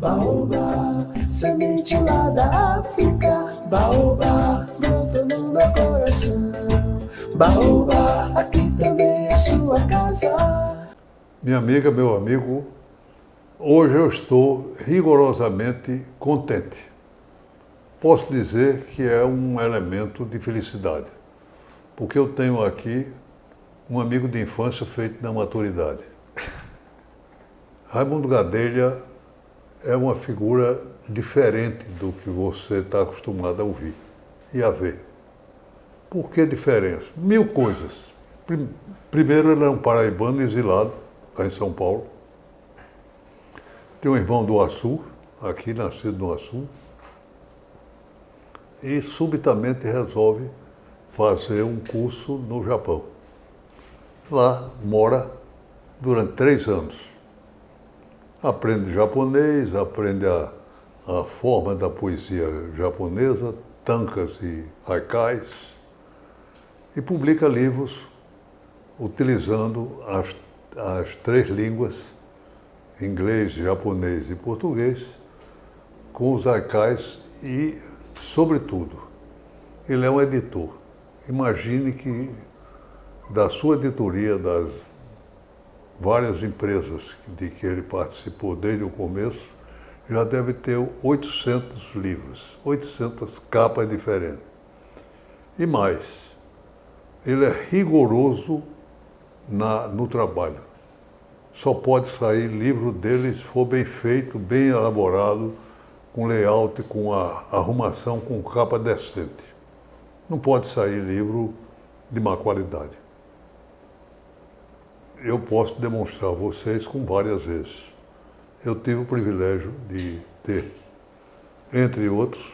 Baobá, semente lá da África. Baobá, brota no meu coração. Baobá, aqui também é sua casa. Minha amiga, meu amigo, hoje eu estou rigorosamente contente. Posso dizer que é um elemento de felicidade, porque eu tenho aqui um amigo de infância feito na maturidade. Raimundo Gadelha é uma figura diferente do que você está acostumado a ouvir e a ver. Por que diferença? Mil coisas. Primeiro, ele é um paraibano exilado, lá em São Paulo. Tem um irmão do Açu, aqui nascido no Açu, e subitamente resolve fazer um curso no Japão. Lá mora durante 3 anos. Aprende japonês, aprende a forma da poesia japonesa, tankas e haikais, e publica livros utilizando as 3 línguas, inglês, japonês e português, com os haikais e, sobretudo, ele é um editor. Imagine que da sua editoria, das várias empresas de que ele participou desde o começo, já deve ter 800 livros, 800 capas diferentes. E mais, ele é rigoroso no trabalho. Só pode sair livro dele se for bem feito, bem elaborado, com layout, com a arrumação, com capa decente. Não pode sair livro de má qualidade. Eu posso demonstrar a vocês com várias vezes. Eu tive o privilégio de ter, entre outros,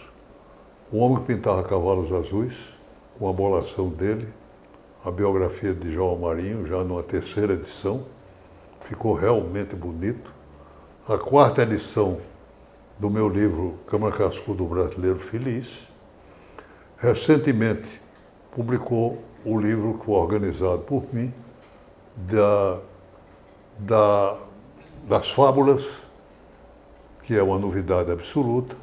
O Homem que Pintava Cavalos Azuis, com a bolação dele, a biografia de João Marinho, já numa 3ª edição, ficou realmente bonito. A 4ª edição do meu livro Câmara Cascudo Brasileiro Feliz. Recentemente publicou o livro que foi organizado por mim, das fábulas, que é uma novidade absoluta,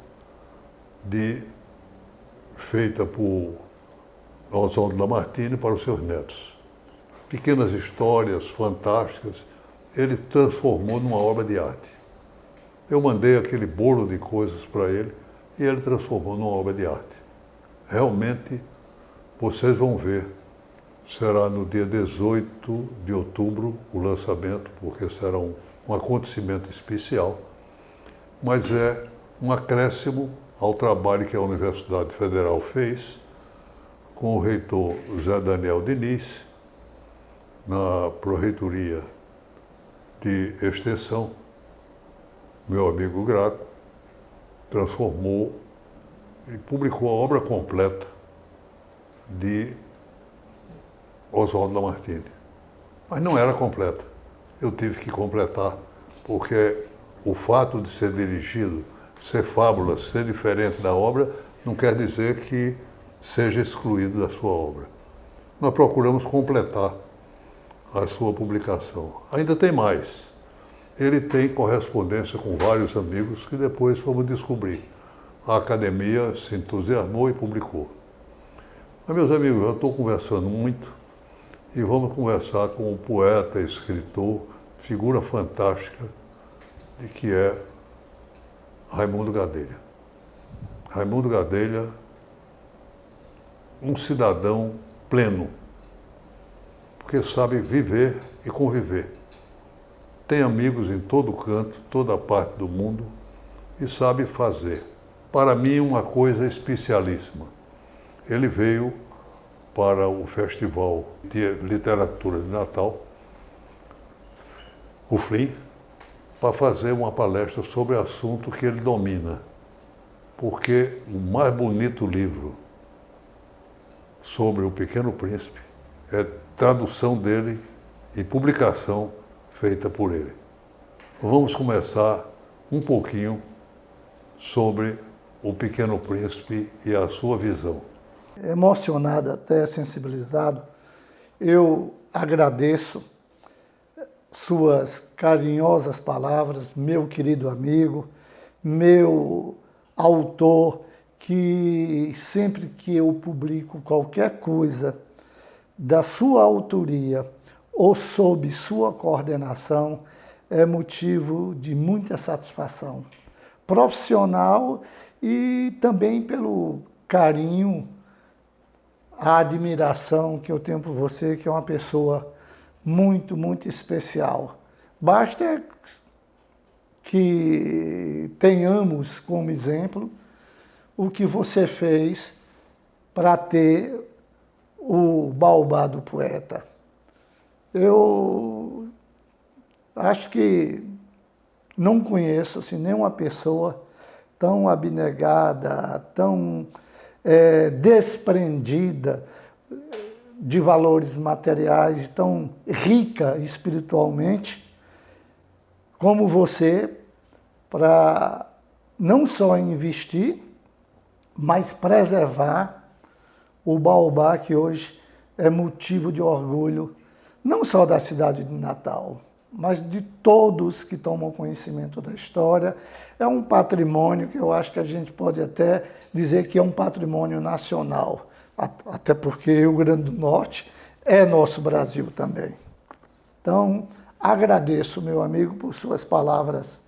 feita por Oswaldo Lamartine para os seus netos. Pequenas histórias fantásticas, ele transformou numa obra de arte. Eu mandei aquele bolo de coisas para ele e ele transformou numa obra de arte. Realmente, vocês vão ver. Será no dia 18 de outubro o lançamento, porque será um acontecimento especial, mas é um acréscimo ao trabalho que a Universidade Federal fez com o reitor Zé Daniel Diniz, na Pró-Reitoria de Extensão, meu amigo Graco, transformou e publicou a obra completa de Oswaldo Lamartine. Mas não era completa. Eu tive que completar, porque o fato de ser dirigido, ser fábula, ser diferente da obra, não quer dizer que seja excluído da sua obra. Nós procuramos completar a sua publicação. Ainda tem mais. Ele tem correspondência com vários amigos que depois fomos descobrir. A academia se entusiasmou e publicou. Mas, meus amigos, eu estou conversando muito e vamos conversar com o poeta, escritor, figura fantástica de que é Raimundo Gadelha. Raimundo Gadelha, um cidadão pleno, porque sabe viver e conviver. Tem amigos em todo canto, toda parte do mundo e sabe fazer. Para mim, uma coisa especialíssima. Ele veio para o Festival de Literatura de Natal, o FLI, para fazer uma palestra sobre assunto que ele domina. Porque o mais bonito livro sobre o Pequeno Príncipe é tradução dele e publicação feita por ele. Vamos começar um pouquinho sobre o Pequeno Príncipe e a sua visão. Emocionado, até sensibilizado, eu agradeço suas carinhosas palavras, meu querido amigo, meu autor, que sempre que eu publico qualquer coisa da sua autoria ou sob sua coordenação, é motivo de muita satisfação profissional e também pelo carinho, a admiração que eu tenho por você, que é uma pessoa muito, muito especial. Basta que tenhamos como exemplo o que você fez para ter o Baobá do poeta. Eu acho que não conheço assim, nenhuma pessoa tão abnegada, tão desprendida de valores materiais, tão rica espiritualmente, como você, para não só investir, mas preservar o Baobá, que hoje é motivo de orgulho, não só da cidade de Natal, mas de todos que tomam conhecimento da história. É um patrimônio que eu acho que a gente pode até dizer que é um patrimônio nacional, até porque o Rio Grande do Norte é nosso Brasil também. Então, agradeço, meu amigo, por suas palavras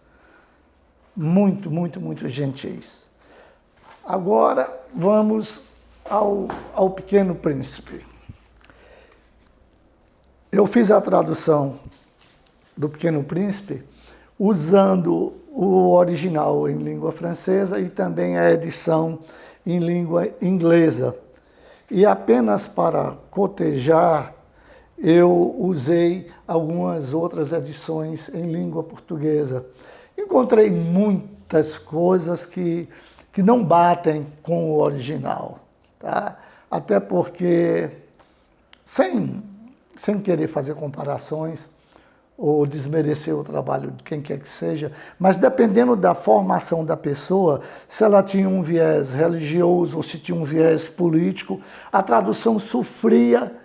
muito, muito, muito gentis. Agora, vamos ao Pequeno Príncipe. Eu fiz a tradução do Pequeno Príncipe usando o original em língua francesa e também a edição em língua inglesa. E apenas para cotejar, eu usei algumas outras edições em língua portuguesa. Encontrei muitas coisas que não batem com o original, tá? Até porque, sem querer fazer comparações ou desmerecer o trabalho de quem quer que seja, mas dependendo da formação da pessoa, se ela tinha um viés religioso ou se tinha um viés político, a tradução sofria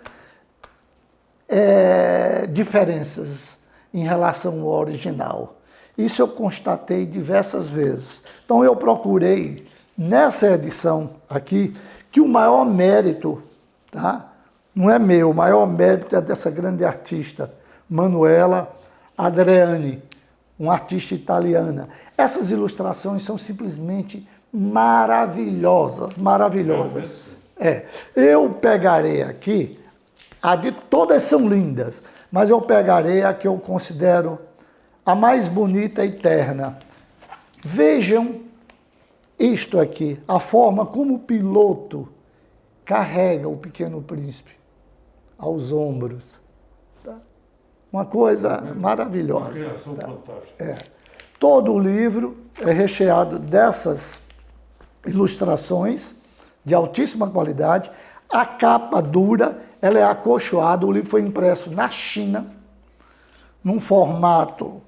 diferenças em relação ao original. Isso eu constatei diversas vezes. Então eu procurei, nessa edição aqui, que o maior mérito, tá? Não é meu, o maior mérito é dessa grande artista, Manuela Adriani, uma artista italiana. Essas ilustrações são simplesmente maravilhosas, maravilhosas. Eu pegarei aqui, todas são lindas, mas eu pegarei a que eu considero a mais bonita e terna. Vejam isto aqui, a forma como o piloto carrega o Pequeno Príncipe aos ombros. Tá? Uma coisa maravilhosa. Uma criação fantástica. Todo o livro é recheado dessas ilustrações de altíssima qualidade. A capa dura, ela é acolchoada. O livro foi impresso na China, num formato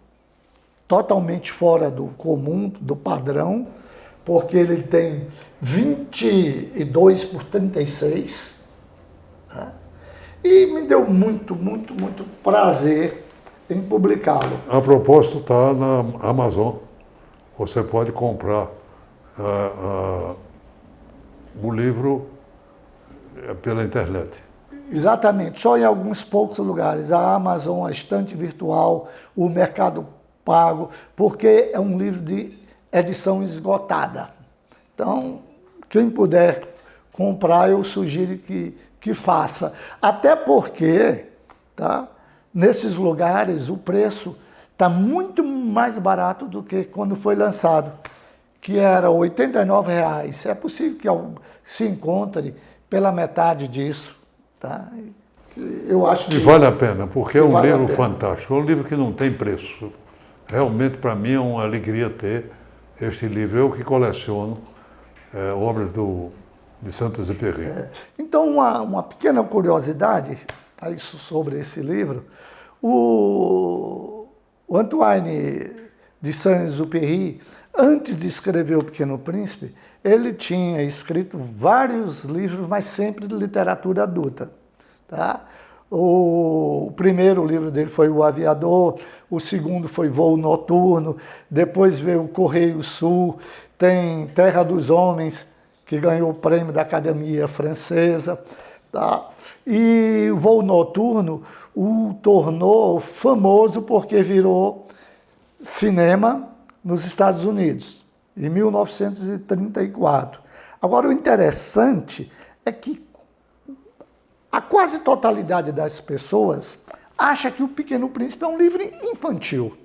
totalmente fora do comum, do padrão, porque ele tem 22 por 36. Tá? E me deu muito, muito, muito prazer em publicá-lo. A propósito, está na Amazon. Você pode comprar o livro pela internet. Exatamente, só em alguns poucos lugares. A Amazon, a estante virtual, o Mercado Pago, porque é um livro de edição esgotada. Então, quem puder comprar, eu sugiro que faça. Até porque, tá, nesses lugares, o preço está muito mais barato do que quando foi lançado, que era R$ 89,00. É possível que se encontre pela metade disso. Tá? Eu acho que... E vale a pena, porque é um livro fantástico. É um livro que não tem preço. Realmente, para mim, é uma alegria ter este livro. Eu que coleciono obras de Saint-Exupéry. Então, uma pequena curiosidade isso sobre esse livro. O Antoine de Saint-Exupéry, antes de escrever O Pequeno Príncipe, ele tinha escrito vários livros, mas sempre de literatura adulta. Tá? O primeiro livro dele foi O Aviador, o segundo foi Voo Noturno, depois veio o Correio Sul, tem Terra dos Homens, que ganhou o prêmio da Academia Francesa. Tá? E o Voo Noturno o tornou famoso porque virou cinema nos Estados Unidos, em 1934. Agora, o interessante é que a quase totalidade das pessoas acha que O Pequeno Príncipe é um livro infantil.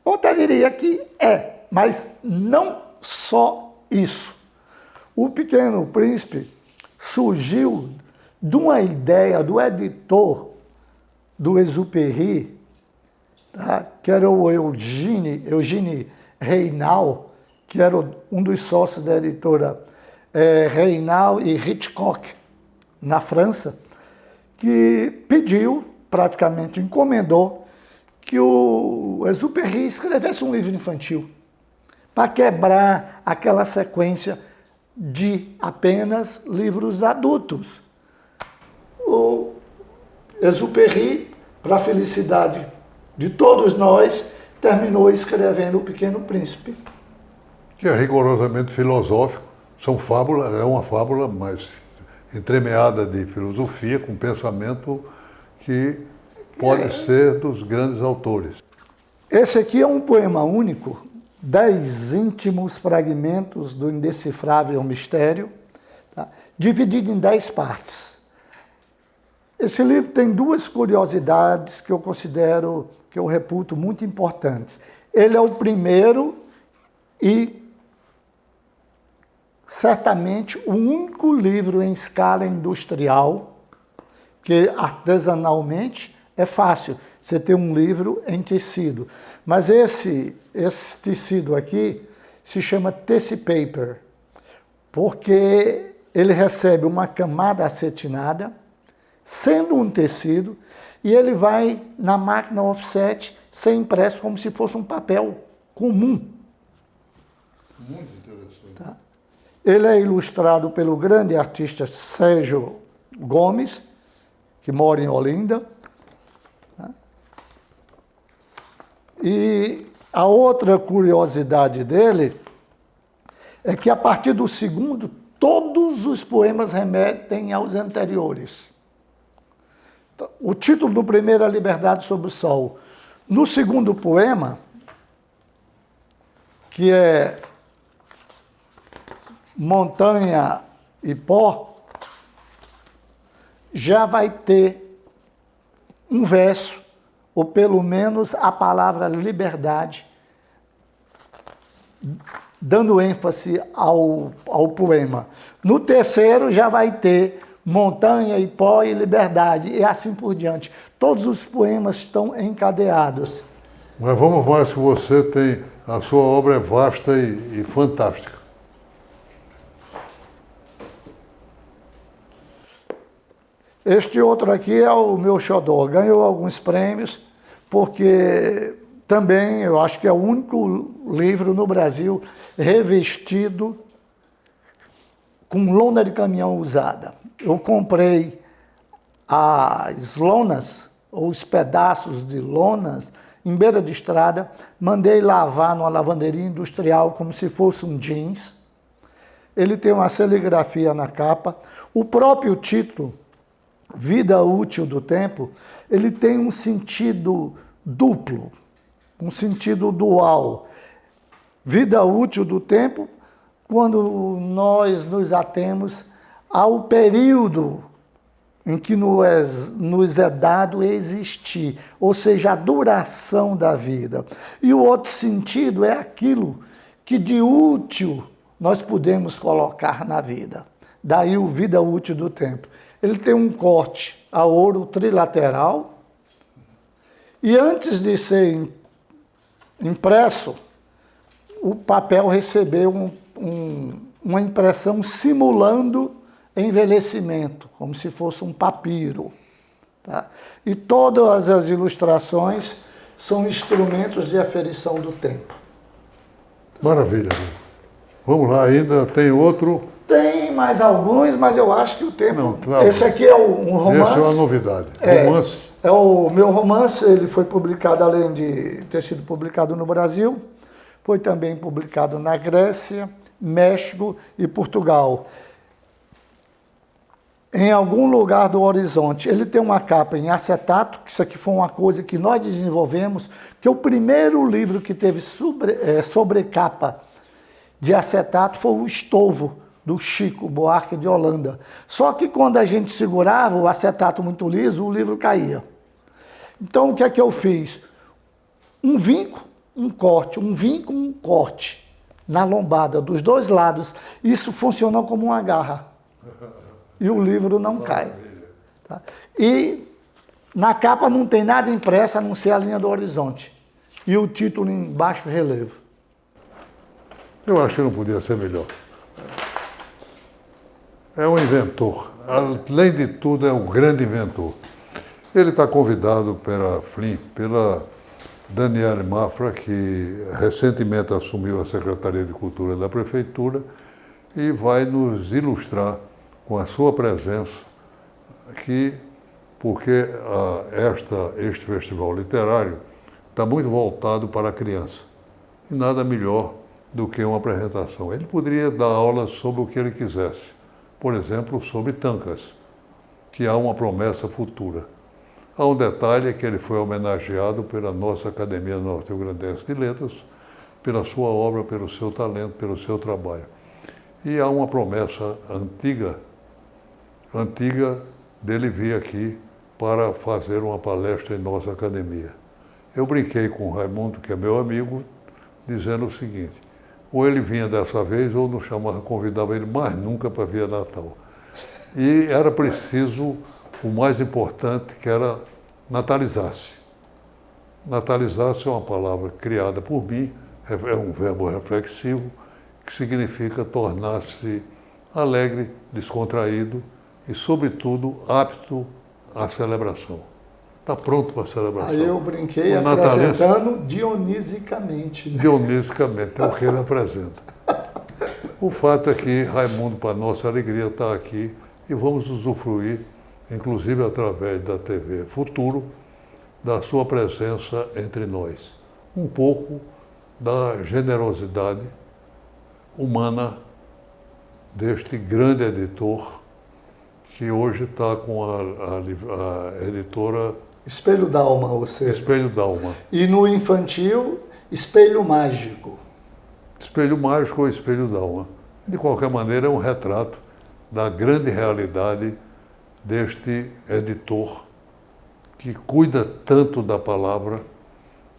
Eu até diria que é, mas não só isso. O Pequeno Príncipe surgiu de uma ideia do editor do Exupéry, tá? Que era o Eugène Reynal, que era um dos sócios da editora Reynal e Hitchcock, na França, que pediu, praticamente encomendou, que o Exupéry escrevesse um livro infantil, para quebrar aquela sequência de apenas livros adultos. O Exupéry, para a felicidade de todos nós, terminou escrevendo O Pequeno Príncipe. Que é rigorosamente filosófico, é uma fábula, mas entremeada de filosofia, com pensamento que pode ser dos grandes autores. Esse aqui é um poema único, 10 íntimos fragmentos do indecifrável mistério, tá? Dividido em 10 partes. Esse livro tem 2 curiosidades que eu considero, que eu reputo muito importantes. Ele é o primeiro e certamente o único livro em escala industrial, que artesanalmente é fácil você ter um livro em tecido. Mas esse tecido aqui se chama tissue paper, porque ele recebe uma camada acetinada, sendo um tecido, e ele vai na máquina offset ser impresso como se fosse um papel comum. Muito interessante. Tá? Ele é ilustrado pelo grande artista Sérgio Gomes, que mora em Olinda. Tá? E a outra curiosidade dele é que, a partir do segundo, todos os poemas remetem aos anteriores. O título do primeiro é Liberdade sob o Sol. No segundo poema, que é Montanha e Pó, já vai ter um verso, ou pelo menos a palavra liberdade, dando ênfase ao poema. No terceiro já vai ter Montanha e Pó e Liberdade, e assim por diante. Todos os poemas estão encadeados. Mas vamos mais que você tem, a sua obra é vasta e fantástica. Este outro aqui é o meu xodó, ganhou alguns prêmios, porque também eu acho que é o único livro no Brasil revestido com lona de caminhão usada. Eu comprei as lonas, ou os pedaços de lonas, em beira de estrada, mandei lavar numa lavanderia industrial como se fosse um jeans. Ele tem uma serigrafia na capa. O próprio título, Vida Útil do Tempo, ele tem um sentido duplo, um sentido dual. Vida útil do tempo, quando nós nos atemos ao período em que nos é dado existir, ou seja, a duração da vida. E o outro sentido é aquilo que de útil nós podemos colocar na vida. Daí o Vida Útil do Tempo. Ele tem um corte a ouro trilateral, e antes de ser impresso, o papel recebeu uma impressão simulando envelhecimento, como se fosse um papiro. Tá? E todas as ilustrações são instrumentos de aferição do tempo. Maravilha. Vamos lá, ainda tem outro? Tem mais alguns, mas eu acho que o tempo... Não, tá. Esse aqui é um romance. Essa é uma novidade. Romance. É o meu romance, ele foi publicado, além de ter sido publicado no Brasil, foi também publicado na Grécia, México e Portugal. Em algum lugar do horizonte. Ele tem uma capa em acetato, que isso aqui foi uma coisa que nós desenvolvemos, que o primeiro livro que teve sobrecapa de acetato foi o Estolvo, do Chico Buarque de Holanda. Só que quando a gente segurava o acetato muito liso, o livro caía. Então o que é que eu fiz? Um vinco, um corte, um vinco, um corte na lombada dos dois lados. Isso funcionou como uma garra. E o livro não cai. Tá? E na capa não tem nada impresso a não ser a linha do horizonte. E o título em baixo relevo. Eu acho que não podia ser melhor. É um inventor. Além de tudo, é um grande inventor. Ele está convidado pela Daniele Mafra, que recentemente assumiu a Secretaria de Cultura da Prefeitura, e vai nos ilustrar com a sua presença aqui, porque este festival literário está muito voltado para a criança. E nada melhor do que uma apresentação. Ele poderia dar aulas sobre o que ele quisesse. Por exemplo, sobre Tancas, que há uma promessa futura. Há um detalhe que ele foi homenageado pela nossa Academia Norte-Rio-Grandense de Letras, pela sua obra, pelo seu talento, pelo seu trabalho. E há uma promessa antiga dele vir aqui para fazer uma palestra em nossa academia. Eu brinquei com o Raimundo, que é meu amigo, dizendo o seguinte: ou ele vinha dessa vez, ou nos chamava, convidava ele mais nunca para vir a Natal. E era preciso o mais importante, que era natalizar-se. Natalizar-se é uma palavra criada por mim, é um verbo reflexivo, que significa tornar-se alegre, descontraído e, sobretudo, apto à celebração. Está pronto para a celebração. Aí eu brinquei apresentando dionisicamente. Né? Dionisicamente, é o que ele apresenta. O fato é que Raimundo, para nossa alegria, está aqui e vamos usufruir, inclusive através da TV Futuro, da sua presença entre nós. Um pouco da generosidade humana deste grande editor, que hoje está com a editora Espelho d'Alma, você. Espelho d'Alma. E no infantil, Espelho Mágico. Espelho Mágico ou Espelho d'Alma. De qualquer maneira, é um retrato da grande realidade deste editor que cuida tanto da palavra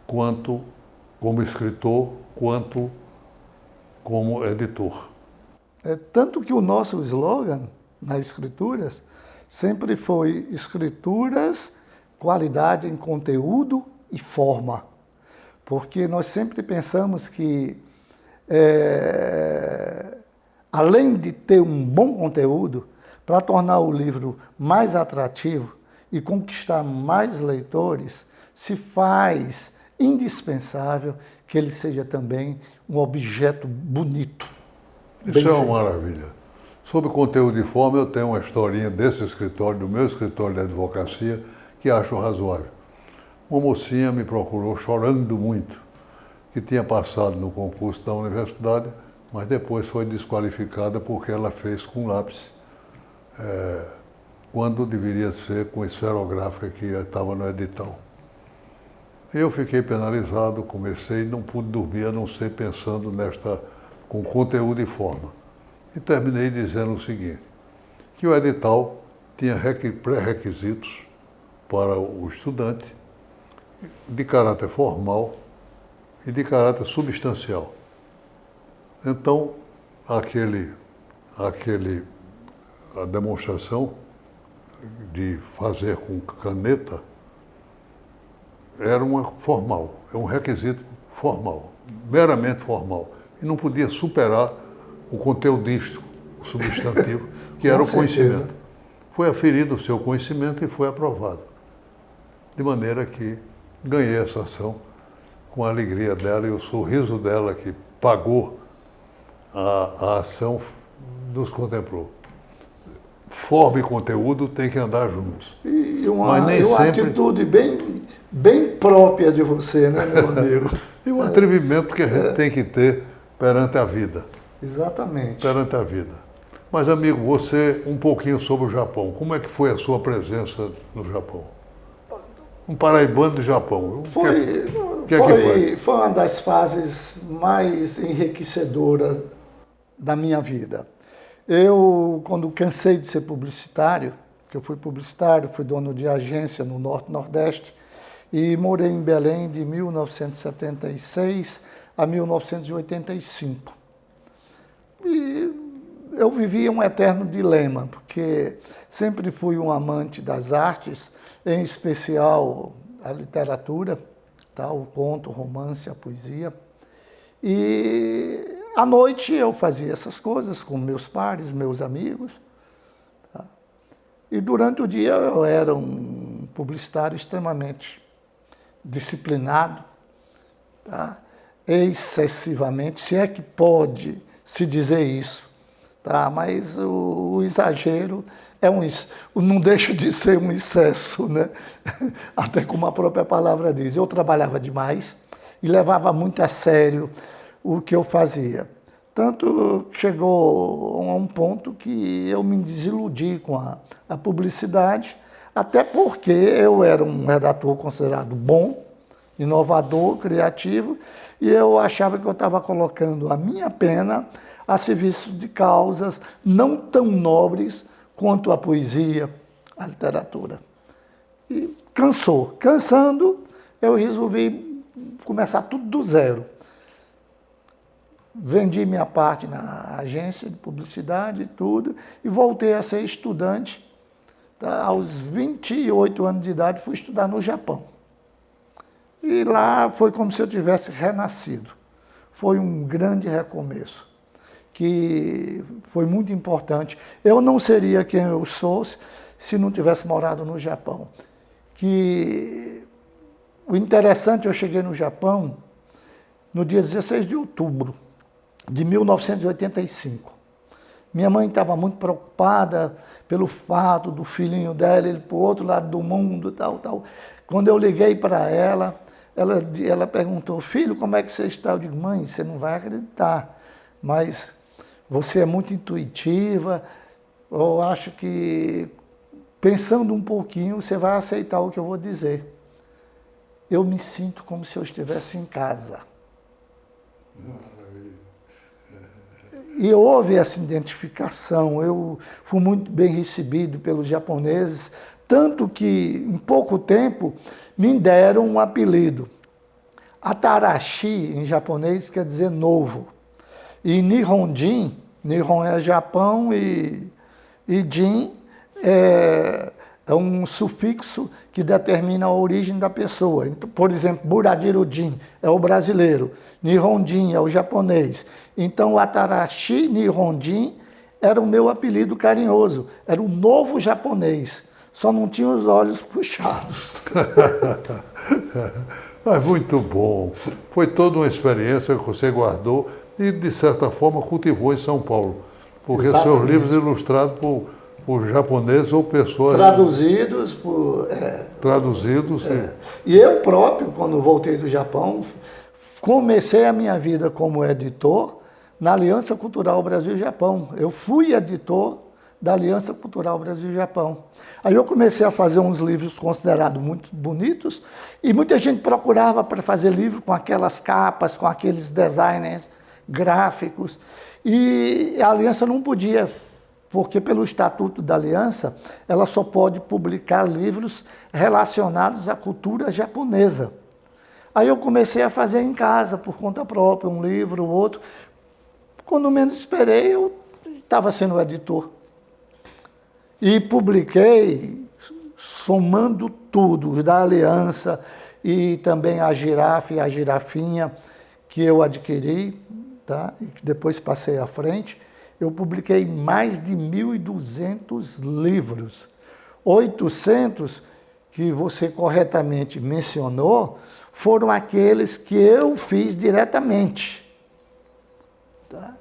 quanto como escritor, quanto como editor. É tanto que o nosso slogan nas escrituras sempre foi escrituras, qualidade em conteúdo e forma. Porque nós sempre pensamos que, além de ter um bom conteúdo, para tornar o livro mais atrativo e conquistar mais leitores, se faz indispensável que ele seja também um objeto bonito. Isso é uma maravilha. Sobre conteúdo e forma, eu tenho uma historinha desse escritório, do meu escritório de advocacia, que acho razoável. Uma mocinha me procurou chorando muito, que tinha passado no concurso da universidade, mas depois foi desqualificada porque ela fez com lápis, quando deveria ser com esferográfica, que estava no edital. Eu fiquei penalizado, comecei, não pude dormir, a não ser pensando com conteúdo e forma. E terminei dizendo o seguinte, que o edital tinha pré-requisitos para o estudante de caráter formal e de caráter substancial. Então, a demonstração de fazer com caneta era uma formal, é um requisito formal, meramente formal. E não podia superar o conteudístico, o substantivo, que era o conhecimento. Foi aferido o seu conhecimento e foi aprovado. De maneira que ganhei essa ação com a alegria dela e o sorriso dela, que pagou a ação nos contemplou. Forma e conteúdo tem que andar juntos. E Mas nem uma sempre... atitude bem própria de você, né, meu amigo? E o atrevimento que a gente tem que ter perante a vida. Exatamente. Perante a vida. Mas, amigo, você, um pouquinho sobre o Japão. Como é que foi a sua presença no Japão? Um paraibano do Japão. O que foi? Foi uma das fases mais enriquecedoras da minha vida. Eu, quando cansei de ser publicitário, que eu fui publicitário, fui dono de agência no Norte e Nordeste, e morei em Belém de 1976 a 1985. E eu vivia um eterno dilema, porque sempre fui um amante das artes, em especial a literatura, tá? O conto, o romance, a poesia. E à noite eu fazia essas coisas com meus pares, meus amigos. Tá? E durante o dia eu era um publicitário extremamente disciplinado, tá? Excessivamente, se é que pode se dizer isso. Tá? Mas o exagero não deixa de ser um excesso, né? Até como a própria palavra diz. Eu trabalhava demais e levava muito a sério o que eu fazia. Tanto chegou a um ponto que eu me desiludi com a publicidade, até porque eu era um redator considerado bom, inovador, criativo, e eu achava que eu estava colocando a minha pena a serviço de causas não tão nobres quanto a poesia, a literatura. E cansando, eu resolvi começar tudo do zero. Vendi minha parte na agência de publicidade e tudo, e voltei a ser estudante. Tá? Aos 28 anos de idade, fui estudar no Japão. E lá foi como se eu tivesse renascido. Foi um grande recomeço, que foi muito importante. Eu não seria quem eu sou se não tivesse morado no Japão. O interessante, eu cheguei no Japão no dia 16 de outubro de 1985. Minha mãe estava muito preocupada pelo fato do filhinho dela ir para o outro lado do mundo, tal. Quando eu liguei para ela, ela perguntou: filho, como é que você está? Eu digo: mãe, você não vai acreditar, mas você é muito intuitiva, eu acho que, pensando um pouquinho, você vai aceitar o que eu vou dizer. Eu me sinto como se eu estivesse em casa. E houve essa identificação, eu fui muito bem recebido pelos japoneses, tanto que, em pouco tempo, me deram um apelido. Atarashi, em japonês, quer dizer novo. E Nihonjin, Nihon é Japão e Jin é um sufixo que determina a origem da pessoa. Então, por exemplo, Buradiru-jin é o brasileiro, Nihonjin é o japonês. Então, o Atarashi Nihonjin era o meu apelido carinhoso, era o novo japonês, só não tinha os olhos puxados. Mas muito bom. Foi toda uma experiência que você guardou e, de certa forma, cultivou em São Paulo. Porque Exatamente. seus livros ilustrados por japoneses ou pessoas... Traduzidos Traduzidos. E eu próprio, quando voltei do Japão, comecei a minha vida como editor na Aliança Cultural Brasil-Japão. Eu fui editor da Aliança Cultural Brasil-Japão. Aí eu comecei a fazer uns livros considerados muito bonitos e muita gente procurava para fazer livro com aquelas capas, com aqueles designers gráficos. E a Aliança não podia, porque pelo Estatuto da Aliança, ela só pode publicar livros relacionados à cultura japonesa. Aí eu comecei a fazer em casa, por conta própria, um livro, outro. Quando menos esperei, eu estava sendo editor. E publiquei, somando tudo, os da Aliança e também a Girafa e a Girafinha, que eu adquiri, tá? E que depois passei à frente. Eu publiquei mais de 1.200 livros. 800, que você corretamente mencionou, foram aqueles que eu fiz diretamente. Tá?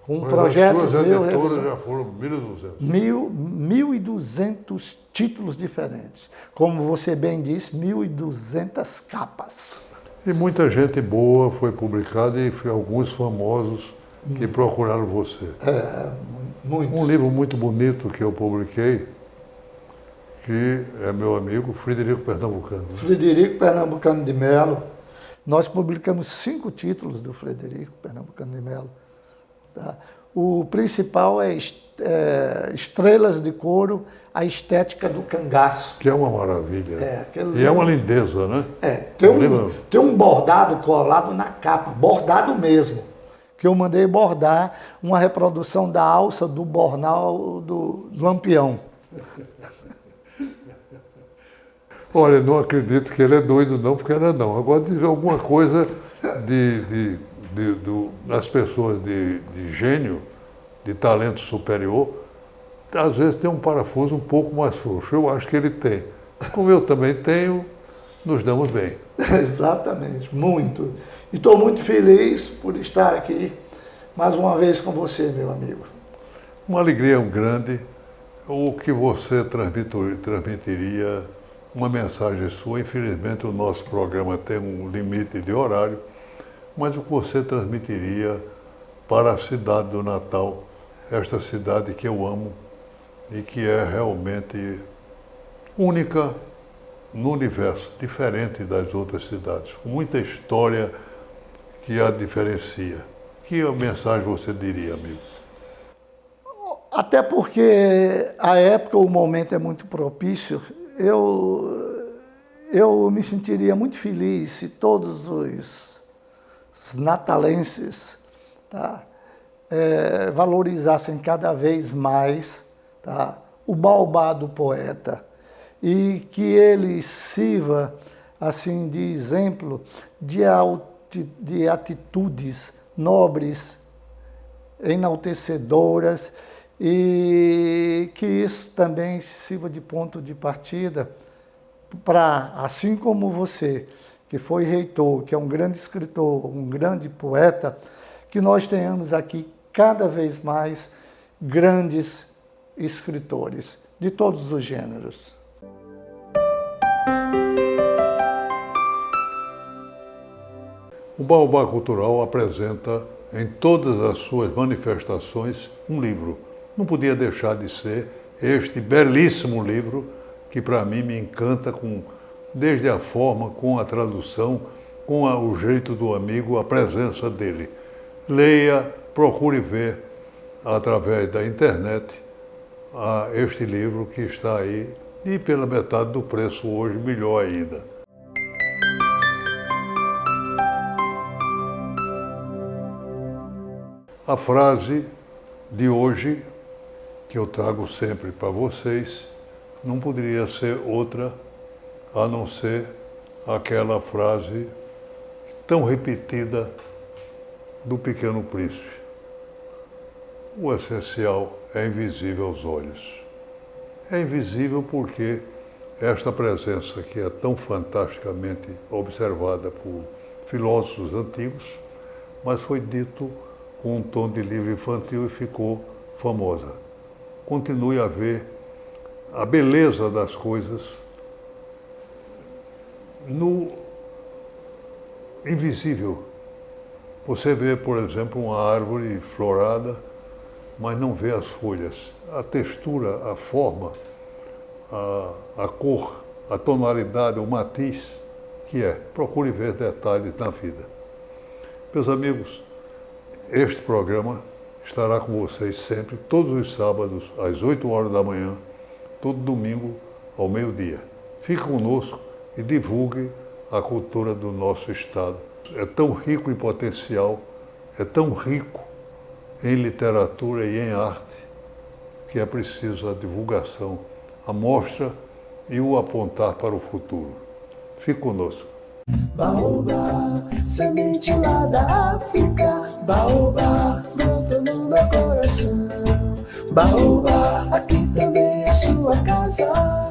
Com Mas projetos as suas meus, editoras já foram 1.200. 1.200 títulos diferentes. Como você bem disse, 1.200 capas. E muita gente boa foi publicada e alguns famosos que procuraram você. Muito. Um livro muito bonito que eu publiquei, que é meu amigo Frederico Pernambucano. Frederico Pernambucano de Melo. Nós publicamos 5 títulos do Frederico Pernambucano de Melo. Tá? O principal é Estrelas de Couro, a estética do cangaço. Que é uma maravilha. Aquele E é uma lindeza, né? Tem um bordado colado na capa, bordado mesmo. Que eu mandei bordar uma reprodução da alça do Bornal do Lampião. Olha, não acredito que ele é doido não, porque ele não. Agora, diz alguma coisa das pessoas de gênio, de talento superior, às vezes tem um parafuso um pouco mais frouxo. Eu acho que ele tem. Como eu também tenho, nos damos bem. Exatamente, muito. E estou muito feliz por estar aqui mais uma vez com você, meu amigo. Uma alegria grande. O que você transmitiria, uma mensagem sua. Infelizmente, o nosso programa tem um limite de horário, mas o que você transmitiria para a cidade do Natal, esta cidade que eu amo e que é realmente única no universo, diferente das outras cidades, com muita história que a diferencia. Que mensagem você diria, amigo? Até porque a época, o momento é muito propício, eu me sentiria muito feliz se todos os natalenses, tá, valorizassem cada vez mais, tá, o baobá do poeta e que ele sirva assim, de exemplo de atitudes nobres, enaltecedoras, e que isso também sirva de ponto de partida para, assim como você, que foi reitor, que é um grande escritor, um grande poeta, que nós tenhamos aqui cada vez mais grandes escritores de todos os gêneros. O Baobá Cultural apresenta em todas as suas manifestações um livro. Não podia deixar de ser este belíssimo livro que para mim me encanta desde a forma, com a tradução, com o jeito do amigo, a presença dele. Leia, procure ver através da internet este livro que está aí e pela metade do preço hoje, melhor ainda. A frase de hoje, que eu trago sempre para vocês, não poderia ser outra a não ser aquela frase tão repetida do Pequeno Príncipe. O essencial é invisível aos olhos. É invisível porque esta presença que é tão fantasticamente observada por filósofos antigos, mas foi dito com um tom de livro infantil e ficou famosa. Continue a ver a beleza das coisas no invisível. Você vê, por exemplo, uma árvore florada, mas não vê as folhas. A textura, a forma, a cor, a tonalidade, o matiz, que é. Procure ver detalhes na vida. Meus amigos, este programa estará com vocês sempre, todos os sábados, às 8 horas da manhã, todo domingo, ao meio-dia. Fique conosco e divulgue a cultura do nosso estado. É tão rico em potencial, é tão rico em literatura e em arte, que é preciso a divulgação, a mostra e o apontar para o futuro. Fique conosco. Baobá, semente lá da África, baobá, brotou no meu coração. Baobá, aqui também é sua casa.